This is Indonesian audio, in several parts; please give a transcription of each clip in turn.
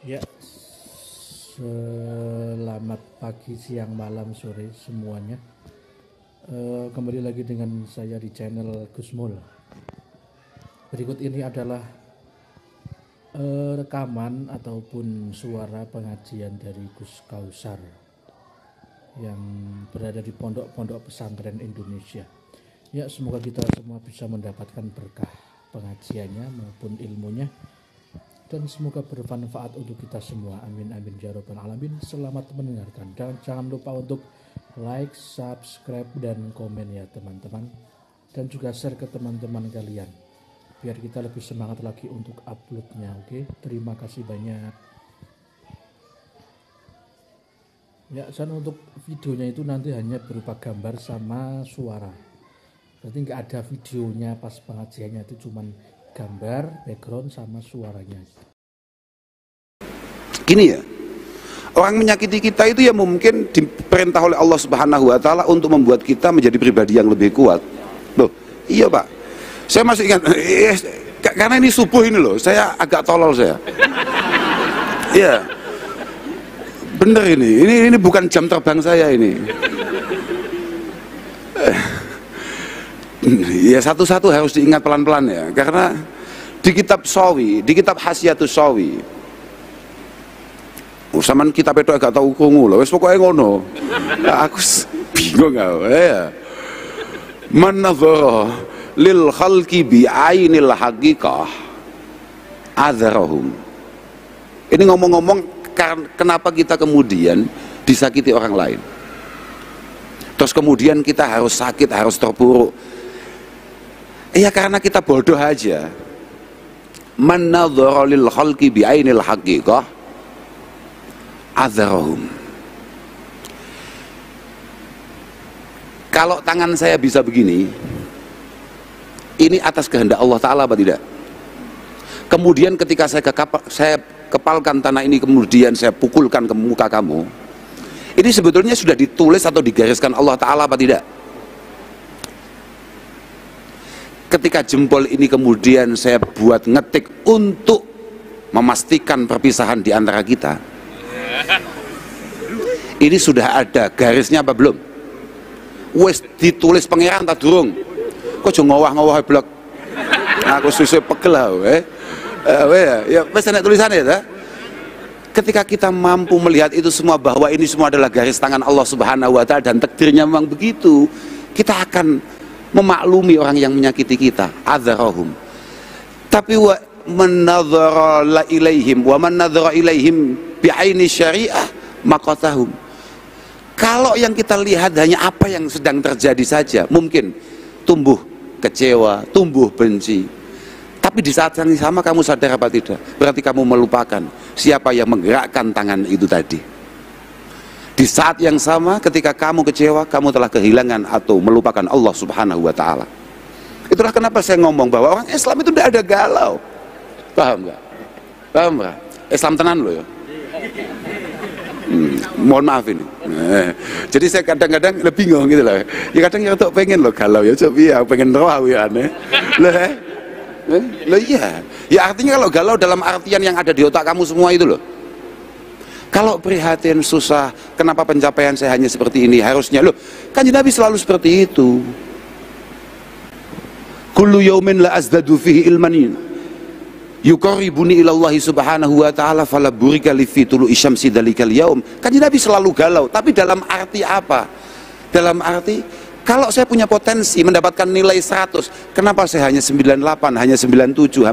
Ya, selamat pagi, siang, malam, sore semuanya. Kembali lagi dengan saya di channel Gusmul. Berikut ini adalah rekaman ataupun suara pengajian dari Gus Kausar yang berada di pondok-pondok pesantren Indonesia. Ya, semoga kita semua bisa mendapatkan berkah pengajiannya maupun ilmunya, dan semoga bermanfaat untuk kita semua. Amin amin ya rabbal alamin. Selamat mendengarkan, dan jangan lupa untuk like, subscribe, dan komen ya teman-teman, dan juga share ke teman-teman kalian biar kita lebih semangat lagi untuk uploadnya. Oke, terima kasih banyak ya. Dan untuk videonya itu nanti hanya berupa gambar sama suara, berarti nggak ada videonya pas pengajiannya, itu cuman gambar, background, sama suaranya. Gini ya, orang menyakiti kita itu ya mungkin diperintah oleh Allah Subhanahu wa Ta'ala untuk membuat kita menjadi pribadi yang lebih kuat. Loh, iya Pak, saya masih ingat, karena ini subuh ini loh, saya agak tolol saya. Iya, bener ini bukan jam terbang saya ini. Ya satu-satu harus diingat pelan-pelan ya, karena di kitab Sawi, di kitab Hasyiatus Sawi, saman kitab itu agak tahu krungu loh, wis pokoknya ngono. Aku bingung ya. Man nadhara lil khalqi bi ainil haqiqah adzarahum. Ini ngomong-ngomong kenapa kita kemudian disakiti orang lain, terus kemudian kita harus sakit, harus terpuruk. Iya, karena kita bodoh aja. Man nadhara lil khalqi bi ainil haqiqah adzarahum. Kalau tangan saya bisa begini, ini atas kehendak Allah Ta'ala apa tidak? Kemudian ketika saya kepalkan tanah ini, kemudian saya pukulkan ke muka kamu, ini sebetulnya sudah ditulis atau digariskan Allah Ta'ala apa tidak? Ketika jempol ini kemudian saya buat ngetik untuk memastikan perpisahan di antara kita, ini sudah ada garisnya apa belum? Wes ditulis pangeran tak durung? Kok jo ngowah-ngowah blok? Aku susu pegel ya wes ada tulisannya ya. Ketika kita mampu melihat itu semua, bahwa ini semua adalah garis tangan Allah Subhanahu wa Ta'ala dan takdirnya memang begitu, kita akan memaklumi orang yang menyakiti kita. Adzarahum. Tapi wa man nadhara ilaihim wa man nadhara ilaihim bi'aini syariah maqatahum. Kalau yang kita lihat hanya apa yang sedang terjadi saja, mungkin tumbuh kecewa, tumbuh benci. Tapi di saat yang sama kamu sadar apa tidak? Berarti kamu melupakan siapa yang menggerakkan tangan itu tadi. Di saat yang sama ketika kamu kecewa, kamu telah kehilangan atau melupakan Allah Subhanahu wa Ta'ala. Itulah kenapa saya ngomong bahwa orang Islam itu tidak ada galau. Paham nggak? Paham nggak? Islam tenan loh ya. Mohon maaf ini. Jadi saya kadang-kadang lebih bingung gitu loh. Ya kadang ya tuh pengen lo galau ya, coba ya pengen roh ya aneh. Loh iya. Ya artinya kalau galau dalam artian yang ada di otak kamu semua itu loh. Kalau prihatin, susah, kenapa pencapaian saya hanya seperti ini? Harusnya loh, kan Nabi selalu seperti itu. Kullu yaumin la azdadu fihi ilman yuqarribuni ilallahi subhanahu wa ta'ala fala burika li fi tulu'i syamsi dalikal yaum. Kan Nabi selalu galau, tapi dalam arti apa? Dalam arti kalau saya punya potensi mendapatkan nilai 100, kenapa saya hanya 98, hanya 97,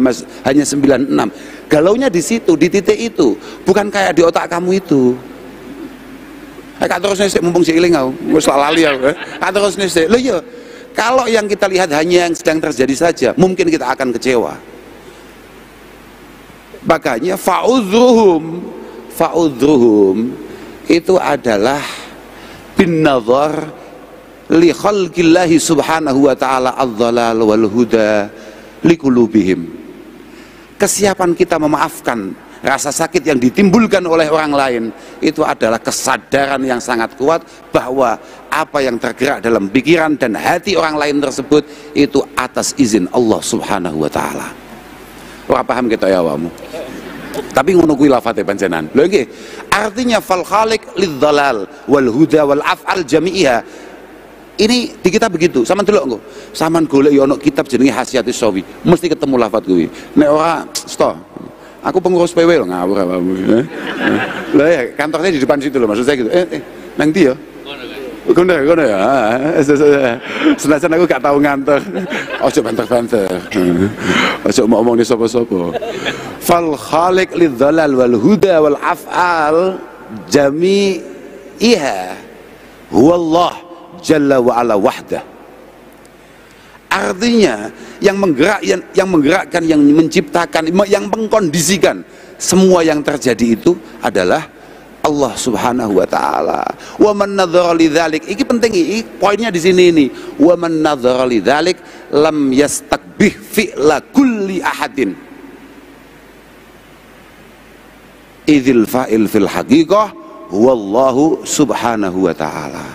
hanya 96? Galaunya di situ, di titik itu, bukan kayak di otak kamu itu. Kak terus nih mumpung si iling kau, wis lali aku. Kak terus nih, lo yo. Kalau yang kita lihat hanya yang sedang terjadi saja, mungkin kita akan kecewa. Makanya fa'udruhum itu adalah bin nazar li khalqillahi subhanahu wa ta'ala adh-dhalal wal huda liqulubihim. Kesiapan kita memaafkan rasa sakit yang ditimbulkan oleh orang lain itu adalah kesadaran yang sangat kuat bahwa apa yang tergerak dalam pikiran dan hati orang lain tersebut itu atas izin Allah Subhanahu wa Ta'ala. Wah, paham kita ya awamu? Tapi ngono kuwi lafate panjenengan. Lho nggih, artinya fal khaliq lidzalal wal huda wal af'al jami'iha. Ini di kita begitu. Sampeyan delok engko. Sampeyan golek yo ono kitab jenenge Hasyiatus Shawi, mesti ketemu lafat kuwi. Nek ora sto. Aku pengurus PW lho, ngawur apamu. Lah ya, kantornya di depan situ loh, maksud saya gitu. Nang ndi ya? Kono ya. Senajan aku gak tahu ngantor. Ojo banter-banter. Ojo ngomong di sapa-sapa. Fal khaliq lidzalal wal huda wal af'al jami'iha huwallah jalla wa ala wahdah. Artinya yang menggerakkan, yang menciptakan, yang mengkondisikan semua yang terjadi itu adalah Allah Subhanahu wa taala. Wa man nadzara lidzalik, iki penting iki poinnya di sini ini. Wa man nadzara lidzalik lam yastakbih fi'la kulli ahadin. Idzil fa'il fil haqiqah huwallahu subhanahu wa taala.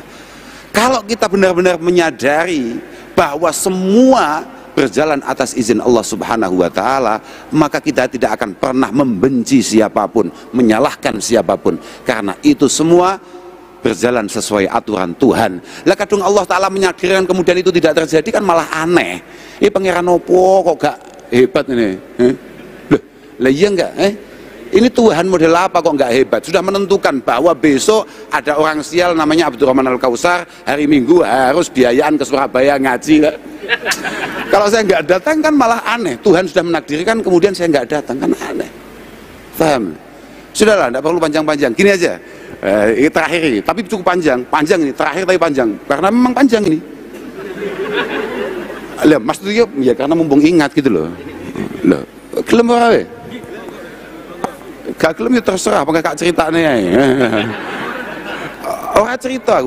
Kalau kita benar-benar menyadari bahwa semua berjalan atas izin Allah Subhanahu wa taala, maka kita tidak akan pernah membenci siapapun, menyalahkan siapapun, karena itu semua berjalan sesuai aturan Tuhan. Lah kadung Allah taala menyakirkan kemudian itu tidak terjadi kan malah aneh. Pangeran opo kok gak hebat ini? Loh, lah iya enggak? Ini Tuhan model apa kok nggak hebat? Sudah menentukan bahwa besok ada orang sial namanya Abdurrahman Al-Kausar, hari Minggu harus biayaan ke Surabaya ngaji. Kalau saya nggak datang kan malah aneh. Tuhan sudah menakdirkan kemudian saya nggak datang kan aneh. Paham? Sudahlah, nggak perlu panjang-panjang. Gini aja. Ini terakhir ini, tapi cukup panjang ini. Terakhir tapi panjang, karena memang panjang ini. Lah, Mas Tuyo, ya karena mumpung ingat gitu loh. Loh, kelem ora we? Gak kelem ya terserah, apa gak ceritanya ya. Orang cerita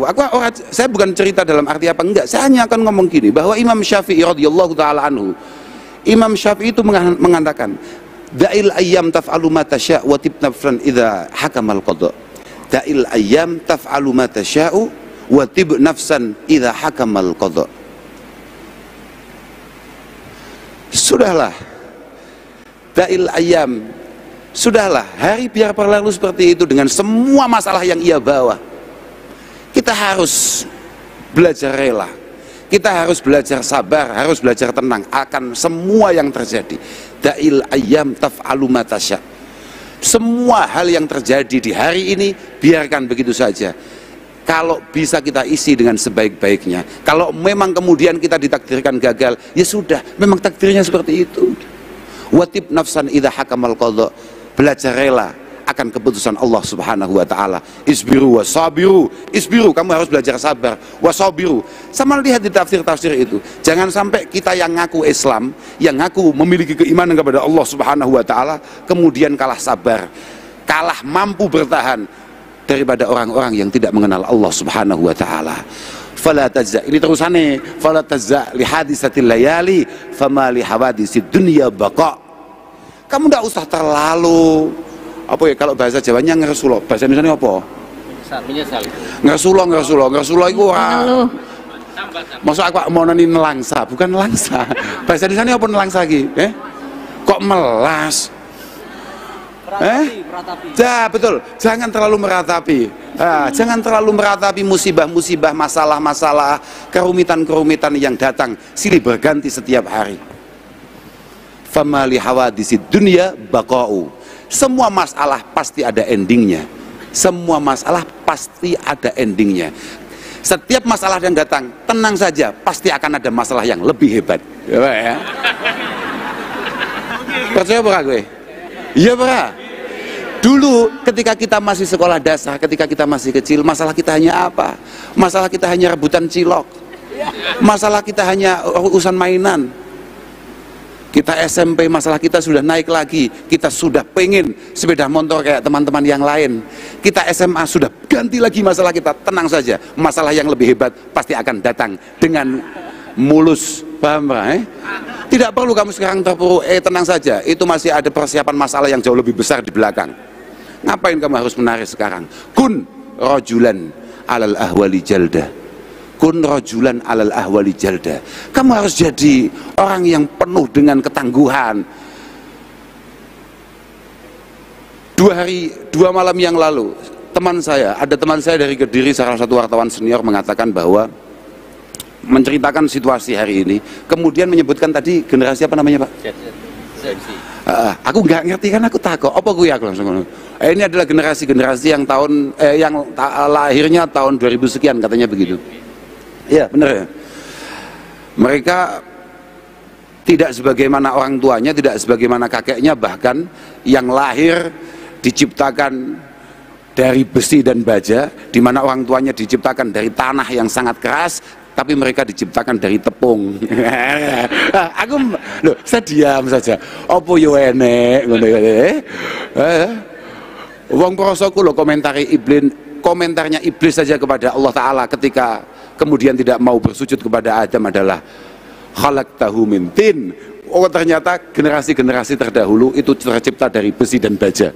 saya bukan cerita dalam arti apa enggak, saya hanya akan ngomong gini, bahwa Imam Syafi'i radhiyallahu taala anhu, Imam Syafi'i itu mengatakan da'il ayyam taf'alu ma tasya' wa tib nafsan idza hakamal qada. Da'il ayyam taf'alu ma tasya'u wa tib nafsan idza hakamal qada. Sudahlah, da'il ayyam, sudahlah, hari biar berlalu seperti itu dengan semua masalah yang ia bawa. Kita harus belajar rela, kita harus belajar sabar, harus belajar tenang akan semua yang terjadi. Da'il ayyam taf'alu ma tasya'. Semua hal yang terjadi di hari ini biarkan begitu saja. Kalau bisa kita isi dengan sebaik-baiknya. Kalau memang kemudian kita ditakdirkan gagal, ya sudah, memang takdirnya seperti itu. Watib nafsan idza hakamal qada. Belajar rela akan keputusan Allah Subhanahu wa taala. Isbiru wasabiru. Isbiru, kamu harus belajar sabar. Wasabiru. Sama lihat di tafsir-tafsir itu. Jangan sampai kita yang ngaku Islam, yang ngaku memiliki keimanan kepada Allah Subhanahu wa taala, kemudian kalah sabar, kalah mampu bertahan daripada orang-orang yang tidak mengenal Allah Subhanahu wa taala. Fala tajza, ini terusannya, fala tajza li hadisatil layali fama li hawadisid dunya baqa. Kamu tidak usah terlalu apa ya, kalau bahasa Jawanya ngeresulo, bahasa Indonesia apa? Ngeresulo itu ora. Maksud aku mau nani nelangsa, bukan nelangsa. Bahasa Indonesia apa nelangsa lagi? Kok melas? Ya betul, jangan terlalu meratapi. Jangan terlalu meratapi musibah-musibah, masalah-masalah, kerumitan-kerumitan yang datang silih berganti setiap hari. Fama li hawadisid dunya baqa'u. Semua masalah pasti ada endingnya. Semua masalah pasti ada endingnya. Setiap masalah yang datang, tenang saja, pasti akan ada masalah yang lebih hebat. Ya. Percaya apa gue? Iya pak. Dulu ketika kita masih sekolah dasar, ketika kita masih kecil, masalah kita hanya apa? Masalah kita hanya rebutan cilok. Masalah kita hanya urusan mainan. Kita SMP, masalah kita sudah naik lagi. Kita sudah pengen sepeda motor kayak teman-teman yang lain. Kita SMA sudah ganti lagi masalah kita. Tenang saja, masalah yang lebih hebat pasti akan datang dengan mulus. Paham pak? Tidak perlu kamu sekarang terpuruk. Tenang saja, itu masih ada persiapan masalah yang jauh lebih besar di belakang. Ngapain kamu harus menarik sekarang? Kun rajulan alal ahwali jalda. Kun rajulan alal ahwali jalda. Kamu harus jadi orang yang penuh dengan ketangguhan. dua malam yang lalu, ada teman saya dari Kediri, salah satu wartawan senior, mengatakan bahwa menceritakan situasi hari ini, kemudian menyebutkan tadi generasi apa namanya Pak? Aku nggak ngerti kan, aku takut apa gue, aku langsung ini adalah generasi yang lahirnya tahun 2000 sekian katanya begitu. Iya benar ya. Mereka tidak sebagaimana orang tuanya, tidak sebagaimana kakeknya, bahkan yang lahir diciptakan dari besi dan baja, di mana orang tuanya diciptakan dari tanah yang sangat keras, tapi mereka diciptakan dari tepung. Saya diam saja. Opo yo enek ngono wong prosoku lho, komentarnya iblis saja kepada Allah Ta'ala ketika kemudian tidak mau bersujud kepada Adam adalah khalaqtahu min tin. Oh, ternyata generasi terdahulu itu tercipta dari besi dan baja.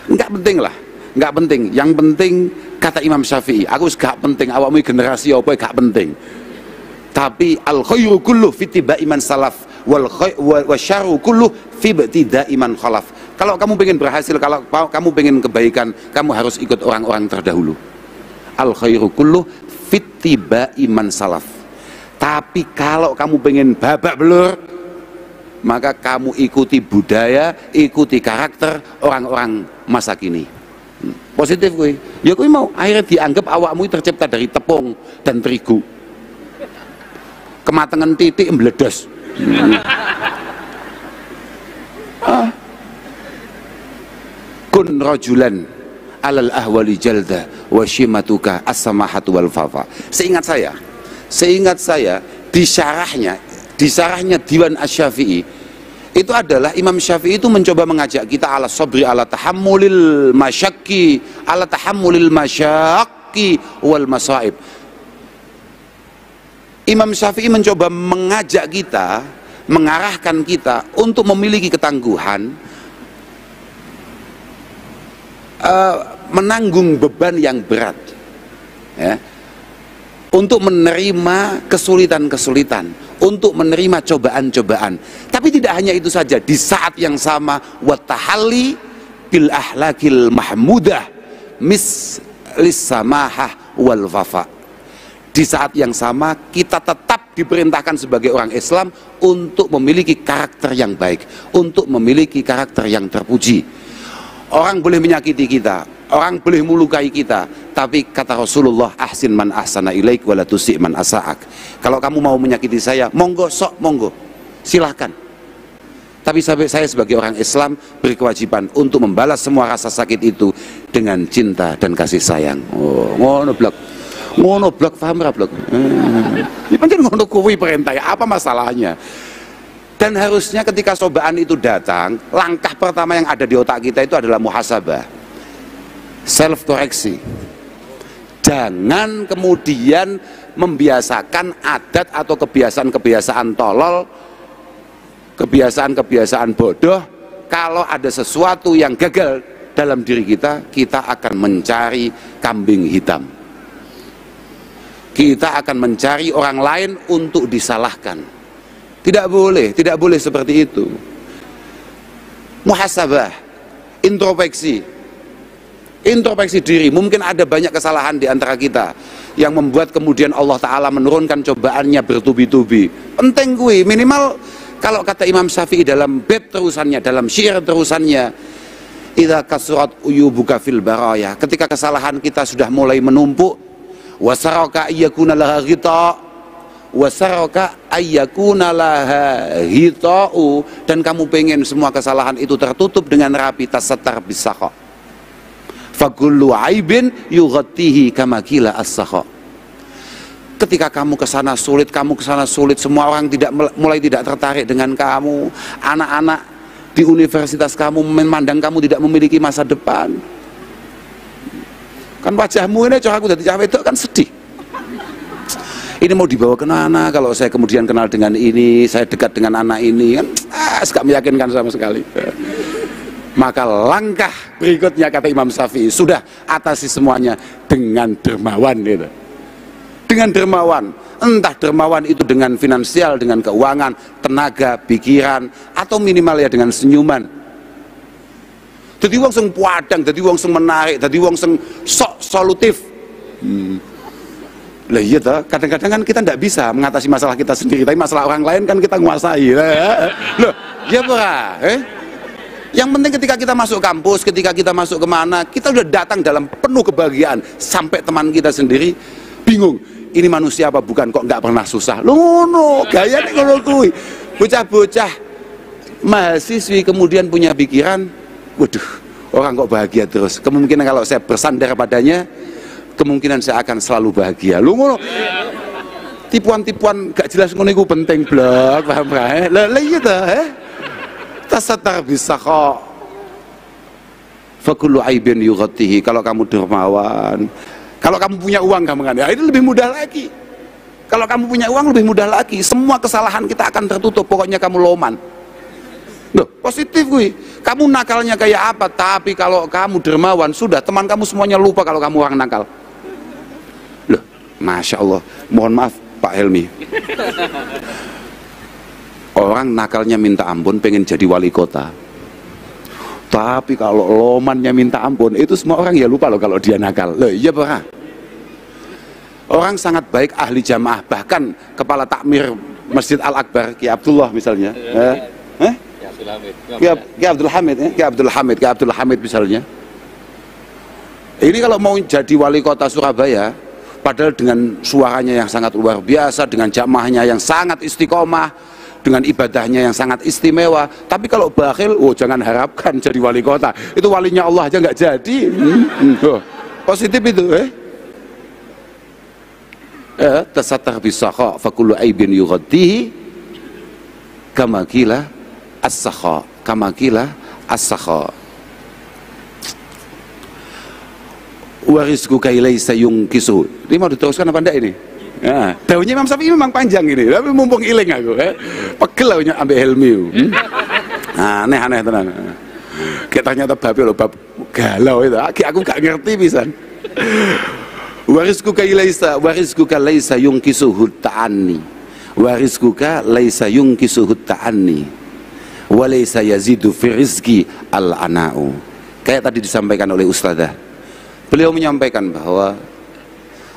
Enggak penting lah, enggak penting. Yang penting kata Imam Syafi'i, aku gak penting awakmu generasi apa gak penting. Tapi al khairu kullu fi tibai man salaf wal syarru kullu fi ibtida'i man khalaf. Kalau kamu pengen berhasil, kalau kamu pengen kebaikan, kamu harus ikut orang-orang terdahulu. Al khairu kullu fi tibai man salaf. Tapi kalau kamu pengen babak belur, maka kamu ikuti budaya, ikuti karakter orang-orang masa kini. Positif gue. Ya gue mau akhirnya dianggap awakmu tercipta dari tepung dan terigu. Kematangan titik meledos. Kun rajulan alal ahwali jalda wa shimatuka as-samahatu wal fafa. Seingat saya di syarahnya Diwan Asy-Syafi'i itu adalah Imam Syafi'i itu mencoba mengajak kita ala sabri ala tahammulil masyaqqi wal masaib. Imam Syafi'i mencoba mengajak kita, mengarahkan kita untuk memiliki ketangguhan, menanggung beban yang berat, ya, untuk menerima kesulitan-kesulitan, untuk menerima cobaan-cobaan. Tapi tidak hanya itu saja, di saat yang sama watahalli bil ahlakil mahmudah mislis samahah wal wafa. Di saat yang sama kita tetap diperintahkan sebagai orang Islam untuk memiliki karakter yang baik, untuk memiliki karakter yang terpuji. Orang boleh menyakiti kita, orang boleh melukai kita, tapi kata Rasulullah, ahsin man ahsana ilaik wala tusi man asa'ak. Kalau kamu mau menyakiti saya, monggo, sok monggo, silahkan. Tapi saya sebagai orang Islam berkewajiban untuk membalas semua rasa sakit itu dengan cinta dan kasih sayang. Oh, ngono blok paham ra blok? Ini pancen ngono kuwi perintah, apa masalahnya? Dan harusnya ketika cobaan itu datang, langkah pertama yang ada di otak kita itu adalah muhasabah, self koreksi. Jangan kemudian membiasakan adat atau kebiasaan-kebiasaan tolol, kebiasaan-kebiasaan bodoh. Kalau ada sesuatu yang gagal dalam diri kita, kita akan mencari kambing hitam. Kita akan mencari orang lain untuk disalahkan. Tidak boleh seperti itu. Muhasabah, introspeksi diri. Mungkin ada banyak kesalahan di antara kita yang membuat kemudian Allah Ta'ala menurunkan cobaannya bertubi-tubi. Penting gue, minimal kalau kata Imam Syafi'i dalam bab terusannya, dalam syair terusannya, idza kasurat uyubuka fil baraya, ketika kesalahan kita sudah mulai menumpuk, wasaraka ayyakuna laha ghita, wasaraka ayyakuna laha hita'u, dan kamu pengen semua kesalahan itu tertutup dengan rapi, tasatar bisakha fakullu aibin yughatihi kama kila as-sakha. Ketika kamu kesana sulit, semua orang mulai tidak tertarik dengan kamu, anak-anak di universitas kamu memandang kamu tidak memiliki masa depan. Kan wajahmu ini, aku jadi cawe itu kan sedih. Ini mau dibawa ke mana? Kalau saya kemudian kenal dengan ini, saya dekat dengan anak ini, kan gak meyakinkan sama sekali. Maka langkah berikutnya kata Imam Syafi'i, sudah atasi semuanya dengan dermawan gitu. Dengan dermawan, entah dermawan itu dengan finansial, dengan keuangan, tenaga, pikiran, atau minimal ya dengan senyuman. Dadi wong sing padang, dadi wong sing menarik, dadi wong sing sok solutif. Lah iya toh, kadang-kadang kan kita tidak bisa mengatasi masalah kita sendiri, tapi masalah orang lain kan kita nguasai. Loh, ya ora, Yang penting ketika kita masuk kampus, ketika kita masuk kemana, kita udah datang dalam penuh kebahagiaan. Sampai teman kita sendiri bingung, ini manusia apa bukan, kok nggak pernah susah. Loh, gayanya ngono kuwi. Bocah-bocah mahasiswi kemudian punya pikiran, waduh, orang kok bahagia terus. Kemungkinan kalau saya bersandar padanya, kemungkinan saya akan selalu bahagia. Lu ngono. Tipuan-tipuan gak jelas ngono iku penting blok, paham kae? Lah iya ta, tasatar bisakha. Fa kullu aibin yughatihi. Kalau kamu dermawan, kalau kamu punya uang gampang, ya itu lebih mudah lagi. Kalau kamu punya uang lebih mudah lagi. Semua kesalahan kita akan tertutup, pokoknya kamu loman. Loh, positif gue. Kamu nakalnya kayak apa, tapi kalau kamu dermawan, sudah teman kamu semuanya lupa kalau kamu orang nakal. Loh, Masya Allah. Mohon maaf Pak Helmi. Orang nakalnya minta ampun, pengen jadi wali kota. Tapi kalau lomannya minta ampun, itu semua orang ya lupa loh kalau dia nakal. Loh, iya Pak. Orang sangat baik, ahli jamaah, bahkan kepala takmir Masjid Al-Akbar, Ki Abdullah misalnya. Ki Abdul Hamid misalnya. Ini kalau mau jadi wali kota Surabaya, padahal dengan suaranya yang sangat luar biasa, dengan jamaahnya yang sangat istiqomah, dengan ibadahnya yang sangat istimewa, tapi kalau bakhil, jangan harapkan jadi wali kota. Itu walinya Allah aja nggak jadi. Positif itu, tasatar bisakha fa kullu aibin yughaddihi kama qila as-sakha, kama qila as-sakha. Wa rizquka laysa yunkisu. Ini mau diteruskan apa enggak ini? Nah, daunnya Imam Syafi'i memang panjang ini, tapi mumpung iling aku, pegel lah ambil Helmi. Aneh-aneh tenan. Kayak ternyata bab galau itu. Aku gak ngerti pisan. Warizquka laisa yungkisuhu ta'anni. Warizquka laisa yungkisuhu ta'anni. Wa laisa yazidu fi rizqi al-ana'u. Kayak tadi disampaikan oleh Ustadzah. Beliau menyampaikan bahwa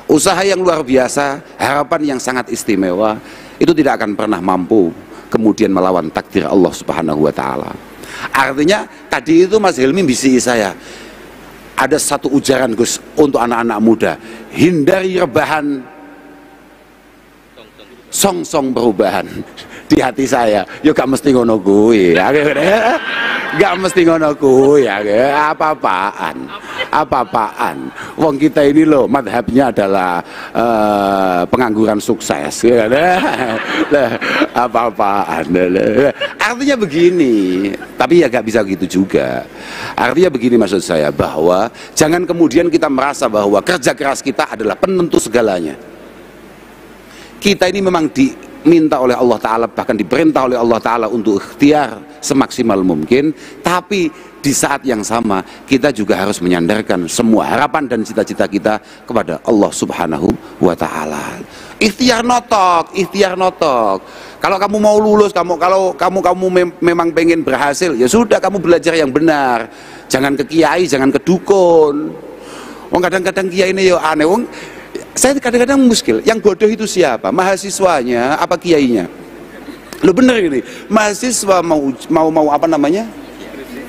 usaha yang luar biasa, harapan yang sangat istimewa, itu tidak akan pernah mampu kemudian melawan takdir Allah Subhanahu wa taala. Artinya tadi itu Mas Helmi bisi saya. Ada satu ujaran Gus untuk anak-anak muda, hindari rebahan song-song perubahan di hati saya. Yo gak mesti ngono kuwi. Gak mesti ngono kuwi ya. Apa-apaan. Wong kita ini loh madhabnya adalah pengangguran sukses. Apa-apaan. Artinya begini, tapi ya gak bisa gitu juga. Artinya begini maksud saya, bahwa jangan kemudian kita merasa bahwa kerja keras kita adalah penentu segalanya. Kita ini memang diminta oleh Allah Ta'ala, bahkan diperintah oleh Allah Ta'ala untuk ikhtiar semaksimal mungkin, tapi di saat yang sama kita juga harus menyandarkan semua harapan dan cita-cita kita kepada Allah Subhanahu wa Ta'ala. Ikhtiar notok. Kalau kamu mau lulus, kalau kamu memang pengen berhasil, ya sudah, kamu belajar yang benar. Jangan ke kiai, jangan ke dukun. Kadang-kadang kiai ini yo aneh. Saya kadang-kadang muskil, yang bodoh itu siapa? Mahasiswanya apa kiainya? Lo bener ini, mahasiswa mau apa namanya?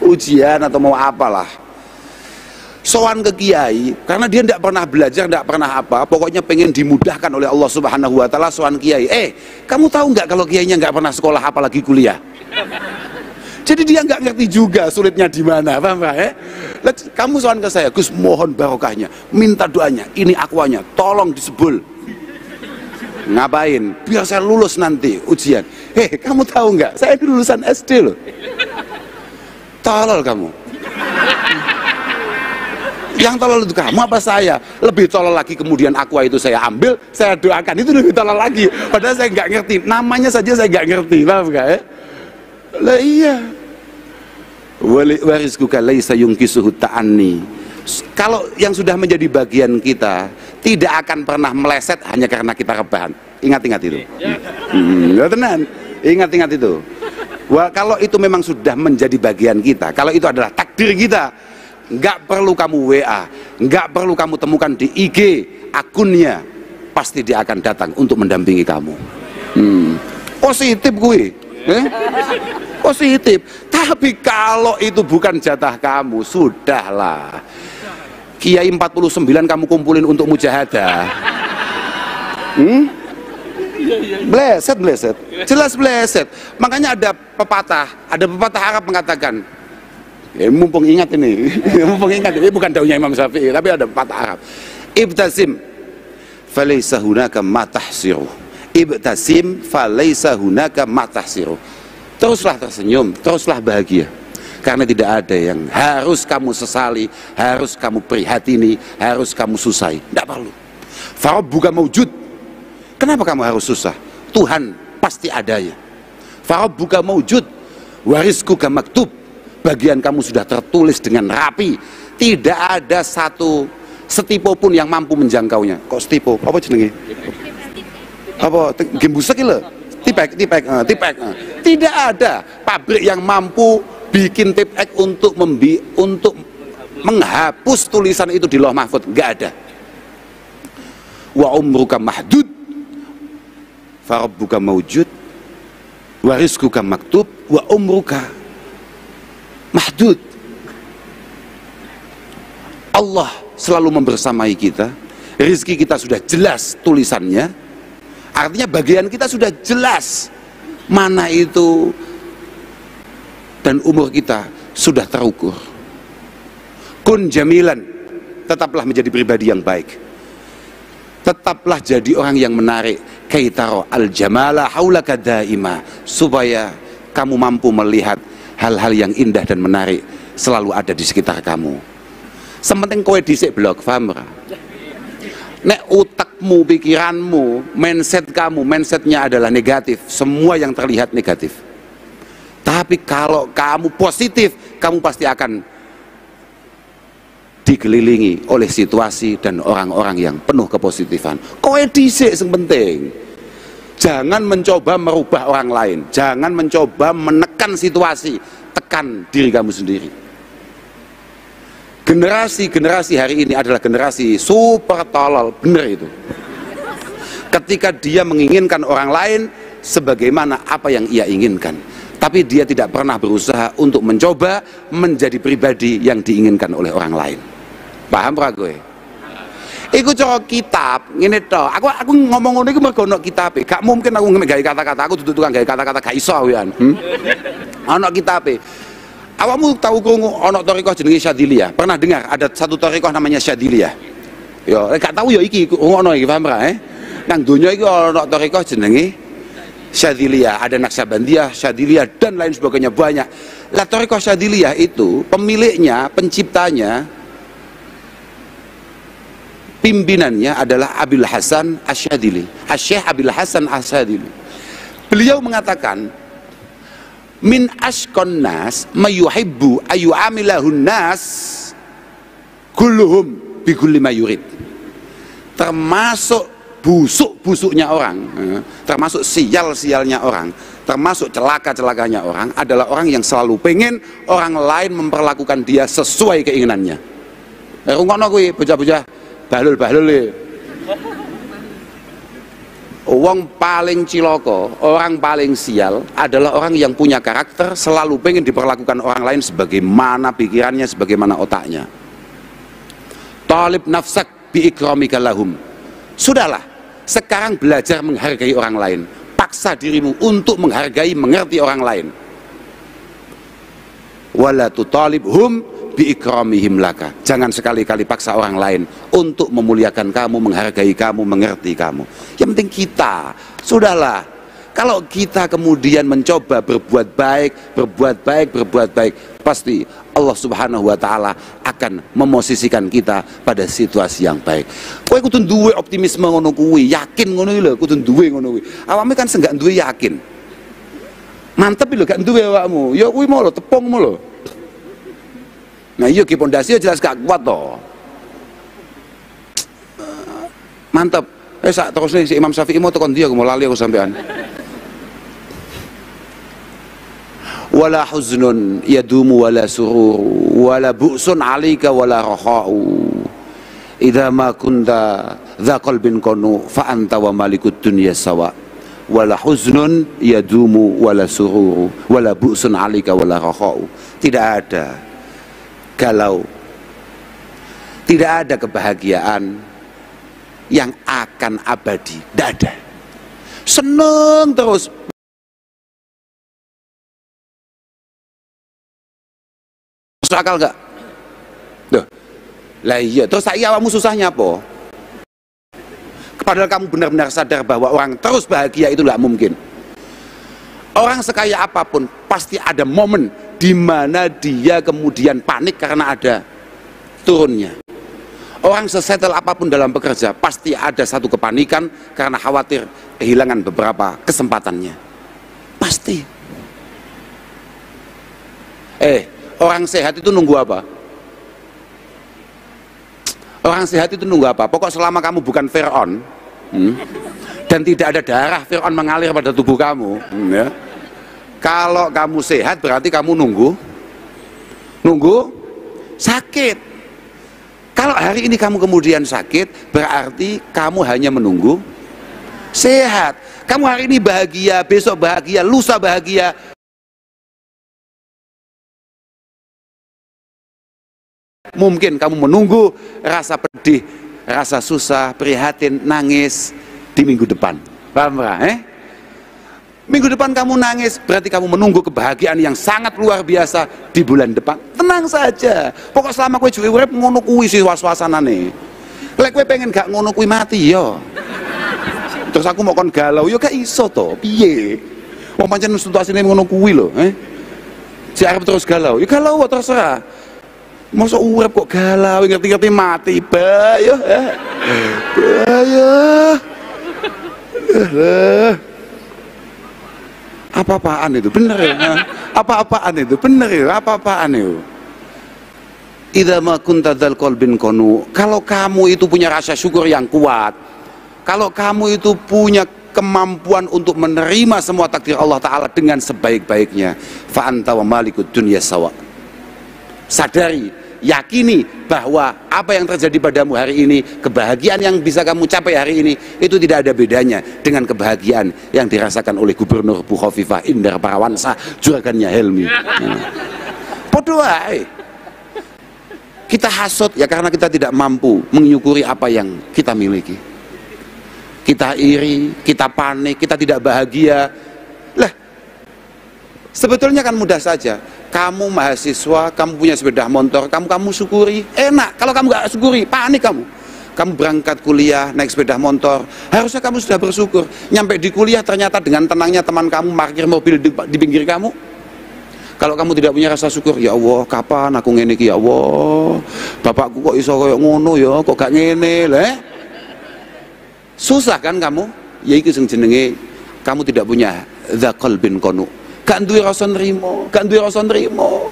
Ujian atau mau apalah. Sowan ke kiai, karena dia tidak pernah belajar, tidak pernah apa, pokoknya pengen dimudahkan oleh Allah Subhanahu wa Ta'ala. Sowan kiai, kamu tahu nggak kalau kiainya nggak pernah sekolah apalagi kuliah? Jadi dia nggak ngerti juga sulitnya di mana, paham Pak? Kamu soal ke saya, Gus, mohon barokahnya, minta doanya, ini akuanya, tolong disebul. Ngapain? Biar saya lulus nanti ujian. Kamu tahu nggak? Saya ini lulusan SD loh. Tolol kamu. Yang tolol itu kamu apa saya? Lebih tolol lagi kemudian aqua itu saya ambil, saya doakan, itu lebih tolol lagi. Padahal saya nggak ngerti, namanya saja saya nggak ngerti, paham nggak? Lah iya. Warizquka laisa yungkisuhu ta'anni. Kalau yang sudah menjadi bagian kita tidak akan pernah meleset hanya karena kita rebahan. Ingat-ingat itu. Tenan. Ingat-ingat itu. Kalau itu memang sudah menjadi bagian kita, kalau itu adalah takdir takdir kita. Nggak perlu kamu WA, nggak perlu kamu temukan di IG akunnya, pasti dia akan datang untuk mendampingi kamu. Positif gue, positif. Tapi kalau itu bukan jatah kamu, sudahlah. Kiai 49 kamu kumpulin untuk mujahadah. Bleset, jelas bleset. Makanya ada pepatah Arab mengatakan, mumpung ingat ini, ini bukan daunnya Imam Syafi'i, tapi ada pepatah Arab. Ibtasim falaysa hunaka ma tahsiru. Ibtasim falaysa hunaka ma tahsiru. Teruslah tersenyum, teruslah bahagia. Karena tidak ada yang harus kamu sesali, harus kamu prihatini, harus kamu susai. Tidak perlu. Farabbuka maujud. Kenapa kamu harus susah? Tuhan pasti adanya. Farabbuka maujud, warizquka maktub. Bagian kamu sudah tertulis dengan rapi. Tidak ada satu setipo pun yang mampu menjangkaunya. Kok setipo? Apa jenenge? Apa gembusek lho? Tipek. Tidak ada pabrik yang mampu bikin tipek untuk menghapus tulisan itu di Lauh Mahfuz. Enggak ada. Wa umruka mahdud, farabbuka maujud, wa rizquka maktub, wa umruka mahdud. Allah selalu membersamai kita. Rizki kita sudah jelas tulisannya. Artinya bagian kita sudah jelas mana itu, dan umur kita sudah terukur. Kun jamilan, tetaplah menjadi pribadi yang baik. Tetaplah jadi orang yang menarik. Kaitaro al-jamala haulaka daima, supaya kamu mampu melihat hal-hal yang indah dan menarik selalu ada di sekitar kamu. Sementing kowe dhisik blok, paham ora? Nek utakmu, pikiranmu, mindset kamu, mindsetnya adalah negatif, semua yang terlihat negatif. Tapi kalau kamu positif, kamu pasti akan dikelilingi oleh situasi dan orang-orang yang penuh kepositifan. Kowe dhisik sing penting. Jangan mencoba merubah orang lain, jangan mencoba menekan situasi, tekan diri kamu sendiri. Generasi hari ini adalah generasi super tolol, bener itu. Ketika dia menginginkan orang lain sebagaimana apa yang ia inginkan, tapi dia tidak pernah berusaha untuk mencoba menjadi pribadi yang diinginkan oleh orang lain. Paham ora kowe? Iku cara kitab ngene to. Aku ngomong ngono iku mergo ana kitabe. Gak mungkin aku gawe kata-kata. Aku dudu tukang gawe kata-kata gak iso wian. Ana kitabe. Awakmu tahu krungu ana thariqah jenenge Syadziliyah? Pernah dengar ada satu thariqah namanya Syadziliyah? Ya, gak tahu ya iki ngono iki, paham ora? Nang donya iki ana thariqah jenenge Syadziliyah, ada Naksabandiyah, Syadziliyah dan lain sebagainya, banyak. Lah thariqah Syadziliyah itu pemiliknya, penciptanya, pimpinannya adalah Abil Hasan Asyadzili, Syekh Abil Hasan Asyadzili. Beliau mengatakan, min ashqan nas mayuhibbu ayu'amilahun nas kulluhum bi kulli ma yurid. Termasuk busuk-busuknya orang, termasuk sial-sialnya orang, termasuk celaka-celakanya orang adalah orang yang selalu pengen orang lain memperlakukan dia sesuai keinginannya. Rungokno kuwi bocah-bocah bahlul-bahlul e. Wong paling ciloko, orang paling sial adalah orang yang punya karakter selalu pengen diperlakukan orang lain sebagaimana pikirannya, sebagaimana otaknya. Talib nafsak bi ikramika lahum. Sudahlah, sekarang belajar menghargai orang lain. Paksa dirimu untuk menghargai, mengerti orang lain. Wala tutalibhum bi ikramihim laka. Jangan sekali-kali paksa orang lain untuk memuliakan kamu, menghargai kamu, mengerti kamu. Yang penting kita, sudahlah. Kalau kita kemudian mencoba berbuat baik, pasti Allah Subhanahu wa taala akan memosisikan kita pada situasi yang baik. Kowe kudu duwe optimisme ngono kuwi, yakin ngono lho, kudu duwe ngono kuwi. Awakmu kan enggak duwe yakin. Mantep lho gak duwe awakmu. Ya kuwi mau lho tepungmu lho. Nah iya ki pondasi jelas gak kuat toh. Mantap. Sak terus si Imam Syafi'i mau tekan dia aku mau lali aku sampean. wala huznun yadumu wala sururu wala bu'sun 'alaika wala raha'u idza ma kunta dza qalbin qanu fa anta wa malikud dunya sawa wala huznun yadumu wala sururu wala bu'sun 'alaika wala raha'u. Tidak ada galau, tidak ada kebahagiaan yang akan abadi, tidak ada. Seneng terus. Masuk akal gak? Duh. Lah iya, terus saya awakmu susahnya apa? Padahal kamu benar-benar sadar bahwa orang terus bahagia itu tidak mungkin. Orang sekaya apapun pasti ada momen di mana dia kemudian panik karena ada turunnya. Orang sesetel apapun dalam bekerja pasti ada satu kepanikan karena khawatir kehilangan beberapa kesempatannya. Pasti. Orang sehat itu nunggu apa? Orang sehat itu nunggu apa? Pokok selama kamu bukan Fir'aun dan tidak ada darah Fir'aun mengalir pada tubuh kamu, ya. Kalau kamu sehat berarti kamu nunggu sakit. Kalau hari ini kamu kemudian sakit berarti kamu hanya menunggu sehat. Kamu hari ini bahagia, besok bahagia, lusa bahagia. Mungkin kamu menunggu rasa pedih, rasa susah, prihatin, nangis di minggu depan. Paham gak? Minggu depan kamu nangis, berarti kamu menunggu kebahagiaan yang sangat luar biasa di bulan depan. Tenang saja. Pokok selama kowe juwe urip ngono kuwi sih was-wasanane. Lek kowe pengen gak ngono kuwi mati yo. Terus aku mau kon galau, yo gak iso to. Piye? Wong pancen situasine ngono kuwi lho, Si arep terus galau, yo galau terserah. Masa urip kok galau, ngerti-ngerti mati, bahaya. Bahaya. Apa-apaan itu? Bener ya? Apa-apaan itu? Bener ya? Apa-apaan itu? Idza ma kunta dzal qalbin qanu. Kalau kamu itu punya rasa syukur yang kuat, kalau kamu itu punya kemampuan untuk menerima semua takdir Allah Ta'ala dengan sebaik-baiknya, fa anta wa malikud dunya sawa. Sadari, yakini bahwa apa yang terjadi padamu hari ini, kebahagiaan yang bisa kamu capai hari ini, itu tidak ada bedanya dengan kebahagiaan yang dirasakan oleh Gubernur Bu Khofifah Indar Parawansa, juragannya Helmi. Podo wae. Kita hasut ya karena kita tidak mampu menyukuri apa yang kita miliki. Kita iri, kita panik, kita tidak bahagia. Lah, sebetulnya kan mudah saja. Kamu mahasiswa, kamu punya sepeda motor, kamu syukuri, enak. Kalau kamu gak syukuri, panik kamu. Kamu berangkat kuliah, naik sepeda motor, harusnya kamu sudah bersyukur. Nyampe di kuliah ternyata dengan tenangnya teman kamu parkir mobil di pinggir kamu. Kalau kamu tidak punya rasa syukur, ya Allah, kapan aku ngene iki ya Allah. Bapakku kok iso koyo ngono ya, kok gak ngene leh. Susah kan kamu? Ya iki sing jenenge kamu tidak punya dzaqal bin qanu. Gak duwe rasa nrimo, gak duwe rasa nrimo.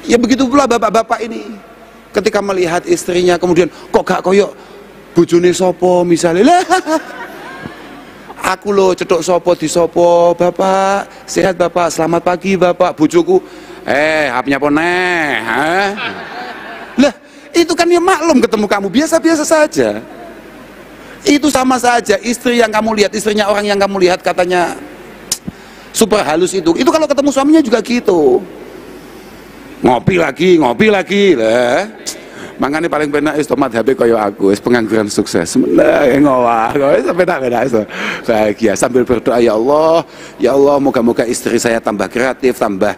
Ya begitu pula bapak-bapak ini. Ketika melihat istrinya kemudian kok gak koyo bojone sapa misalnya. Lah. Aku loh cedok sopo di sopo, bapak sehat bapak, selamat pagi bapak, bojoku hapnya poneh, lah itu kan ya maklum ketemu kamu biasa-biasa saja. Itu sama saja istri yang kamu lihat, istrinya orang yang kamu lihat katanya super halus itu kalau ketemu suaminya juga gitu, ngopi lagi lah. Makanya paling penak is tomat HP koyo aku, is pengangguran sukses. Meneh ngowah, sampai tak beda itu. Bahagia sambil berdoa, ya Allah, moga-moga istri saya tambah kreatif, tambah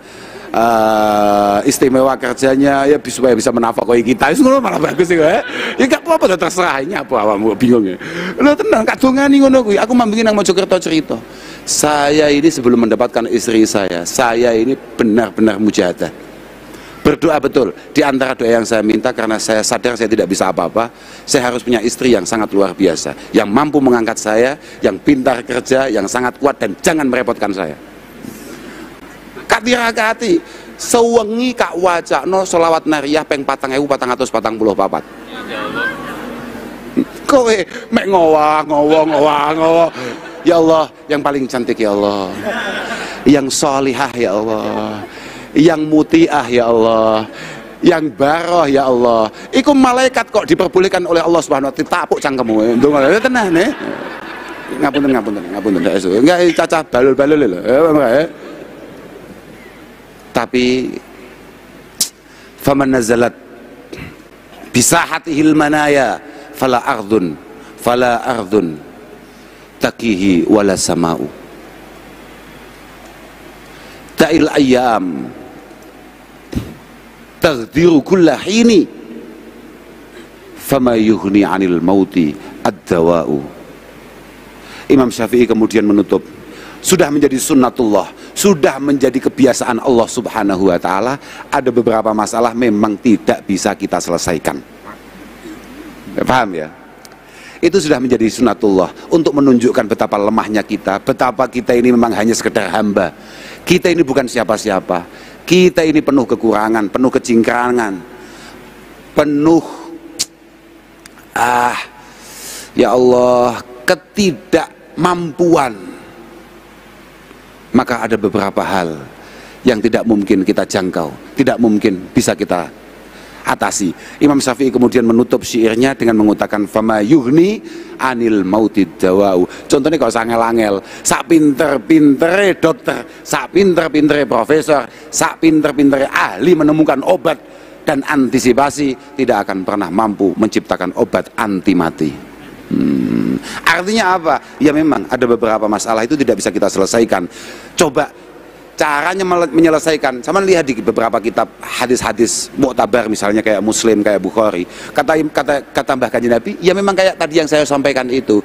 istimewa kerjanya, ya supaya bisa menafkahi kita. Itu malah bagus sih, ya gak apa-apa, terserah ini apa awakmu bingung ya. Lo tenang, kak dongani ngono kuwi. Aku mambingi nang Mojokerto cerita. Saya ini sebelum mendapatkan istri saya ini benar-benar mujahadah. Berdoa betul, di antara doa yang saya minta karena saya sadar saya tidak bisa apa-apa, saya harus punya istri yang sangat luar biasa, yang mampu mengangkat saya, yang pintar kerja, yang sangat kuat dan jangan merepotkan saya. Kak tirakati, sewengi kak wacakno selawat nariyah peng 4.444. Kowe mek ngowah. Ya Allah, yang paling cantik ya Allah. yang solihah ya Allah, yang mutiah ya Allah, yang baroh ya Allah. Iku malaikat kok diperbolehkan oleh Allah Subhanahu wa taala ditapuk cangkemmu. Ndonga tenah nih. Ngapunten enggak cacah balul-balul lho. Tapi faman nazalat bisahatihil manaya fala ardhun takihi wala sama'u ta'il ayyam taghdiru kulla hini fama yughni 'anil mauti ad-dawa'u. Imam Syafi'i kemudian menutup, sudah menjadi sunnatullah, sudah menjadi kebiasaan Allah Subhanahu wa taala, ada beberapa masalah memang tidak bisa kita selesaikan. Paham ya? Itu sudah menjadi sunnatullah untuk menunjukkan betapa lemahnya kita, betapa kita ini memang hanya sekedar hamba. Kita ini bukan siapa-siapa. Kita ini penuh kekurangan, penuh kecingkrangan, penuh ya Allah, ketidakmampuan. Maka ada beberapa hal yang tidak mungkin kita jangkau, tidak mungkin bisa kita atasi. Imam Syafi'i kemudian menutup syairnya dengan mengutakan fama yughni anil mautid dawau. Contohnya kalau angel-angel, sak pinter-pintere dokter, sak pinter-pintere profesor, sak pinter-pintere ahli menemukan obat dan antisipasi, tidak akan pernah mampu menciptakan obat anti mati. Artinya apa? Ya memang ada beberapa masalah itu tidak bisa kita selesaikan. Coba caranya menyelesaikan. Sama lihat di beberapa kitab hadis-hadis muktabar, misalnya kayak Muslim, kayak Bukhari. Kata Mbah Kanjeng Nabi, ya memang kayak tadi yang saya sampaikan itu.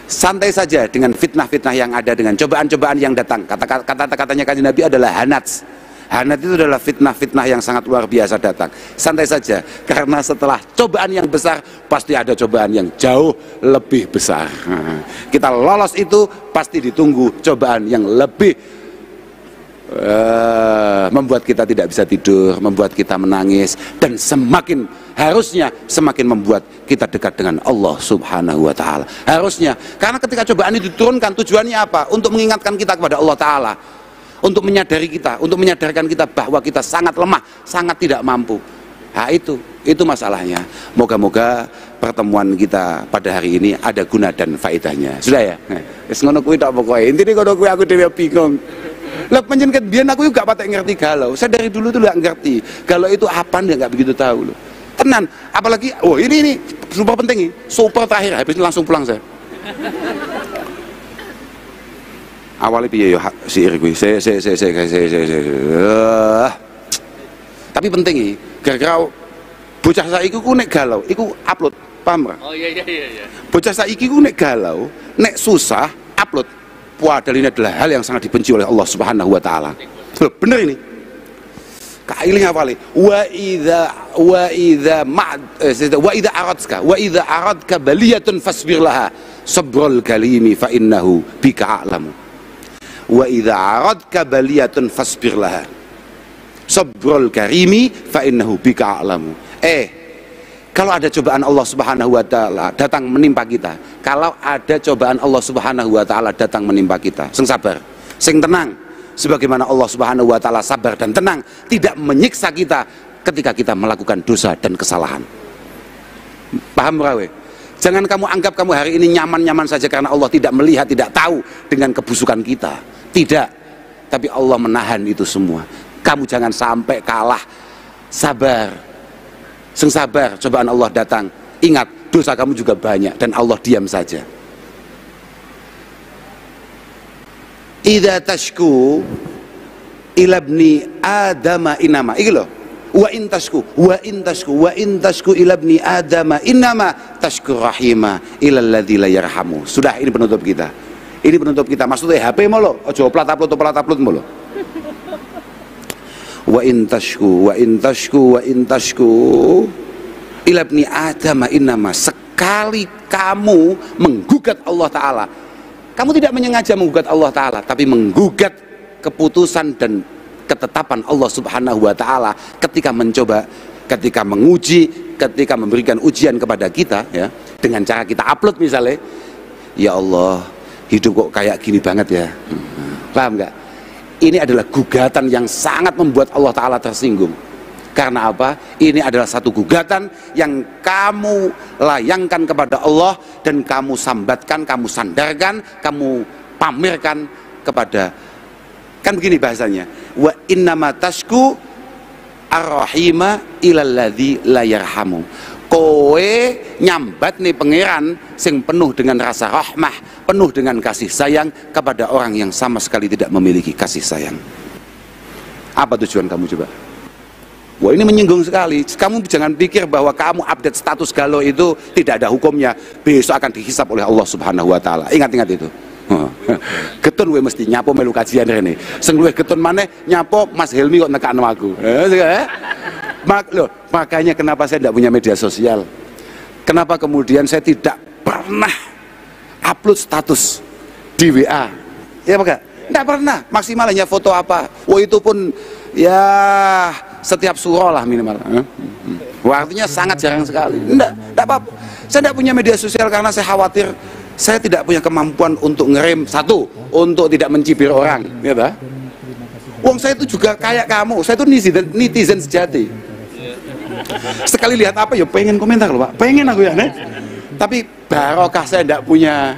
Santai saja dengan fitnah-fitnah yang ada, dengan cobaan-cobaan yang datang. Katanya Kanjeng Nabi adalah hanats. Hanat itu adalah fitnah-fitnah yang sangat luar biasa datang. Santai saja, karena setelah cobaan yang besar pasti ada cobaan yang jauh lebih besar. Kita lolos itu pasti ditunggu cobaan yang lebih membuat kita tidak bisa tidur, membuat kita menangis, dan harusnya semakin membuat kita dekat dengan Allah Subhanahu wa taala. Harusnya, karena ketika cobaan itu diturunkan tujuannya apa? Untuk mengingatkan kita kepada Allah taala. Untuk menyadari kita, untuk menyadarkan kita bahwa kita sangat lemah, sangat tidak mampu. Nah, itu masalahnya. Moga-moga pertemuan kita pada hari ini ada guna dan faedahnya. Sudah ya? Wis ngono kuwi tok pokoke. Intine ngono kuwi, aku dhewe bingung. Lah panjenengan biyen aku juga patek ngerti galau. Saya dari dulu tuh enggak ngerti. Galau itu apa dia enggak begitu tahu loh. Tenan, apalagi ini super penting nih. Super terakhir habis langsung pulang saya. Awalnya piye yo siir kuwi. Tapi penting iki, gara-gara bocah saiki ku nek galau, iku upload, paham ra? Oh iya. Bocah saiki ku nek galau, nek susah, upload. Padahal ini adalah hal yang sangat dibenci oleh Allah Subhanahu wa taala. Bener ini. Kailnya awalnya wa idza aradka baliyatun fasbir laha sabrul kalimi fa innahu bika a'lamu. Wa idza aradka baliyatun fasbir laha sabrul karimi fa innahu bika a'lamu. Kalau ada cobaan Allah Subhanahu wa taala datang menimpa kita, kalau ada cobaan Allah Subhanahu wa taala datang menimpa kita, sing sabar, sing tenang, sebagaimana Allah Subhanahu wa taala sabar dan tenang tidak menyiksa kita ketika kita melakukan dosa dan kesalahan. Paham rawe? Jangan kamu anggap kamu hari ini nyaman-nyaman saja karena Allah tidak melihat, tidak tahu dengan kebusukan kita. Tidak. Tapi Allah menahan itu semua. Kamu jangan sampai kalah. Sabar. Sing sabar, cobaan Allah datang. Ingat, dosa kamu juga banyak dan Allah diam saja. Idza tashku ila ibni adama inama. Iki lho. Wa in tashku ila ibni adama innama tashku rahima ila alladzi la yarhamu. Sudah, ini penutup kita. Ini penutup kita. Maksudnya HP molo, aja plat-upload molo. Wa in tashku ila ibni adama innama, sekali kamu menggugat Allah taala, kamu tidak menyengaja menggugat Allah taala, tapi menggugat keputusan dan ketetapan Allah Subhanahu wa taala ketika mencoba, ketika menguji, ketika memberikan ujian kepada kita, ya, dengan cara kita upload misalnya, ya Allah, hidup kok kayak gini banget ya. Paham nggak? ini adalah gugatan yang sangat membuat Allah Ta'ala tersinggung. Karena apa? Ini adalah satu gugatan yang kamu layangkan kepada Allah, dan kamu sambatkan, kamu sandarkan, kamu pamerkan kepada, kan begini bahasanya, wa innama tashku ar-rahima ilalladzi la yarhamu. Kowe nyambat nih pangeran sing penuh dengan rasa rahmah, penuh dengan kasih sayang kepada orang yang sama sekali tidak memiliki kasih sayang. Apa tujuan kamu coba? Wah, ini menyinggung sekali. Kamu jangan pikir bahwa kamu update status galau itu tidak ada hukumnya, besok akan dihisap oleh Allah Subhanahu wa Ta'ala. Ingat-ingat itu. Getun gue mesti nyapo melu kajian rene. Sing luwih getun maneh nyapo Mas Helmi kok nekakno aku. Makanya kenapa saya tidak punya media sosial? Kenapa kemudian saya tidak pernah upload status di WA? Ya Pak? Tidak pernah. Maksimal hanya foto apa? Oh, itu pun ya setiap surah lah minimal. Wah, artinya sangat jarang sekali. Tidak apa-apa. Saya tidak punya media sosial karena saya khawatir saya tidak punya kemampuan untuk ngerem, satu, untuk tidak mencibir orang, ya tak? Wong saya itu juga kayak kamu, saya itu netizen sejati. Sekali lihat apa ya pengen komentar loh Pak, pengen aku ya, nih. Tapi barokah saya tidak punya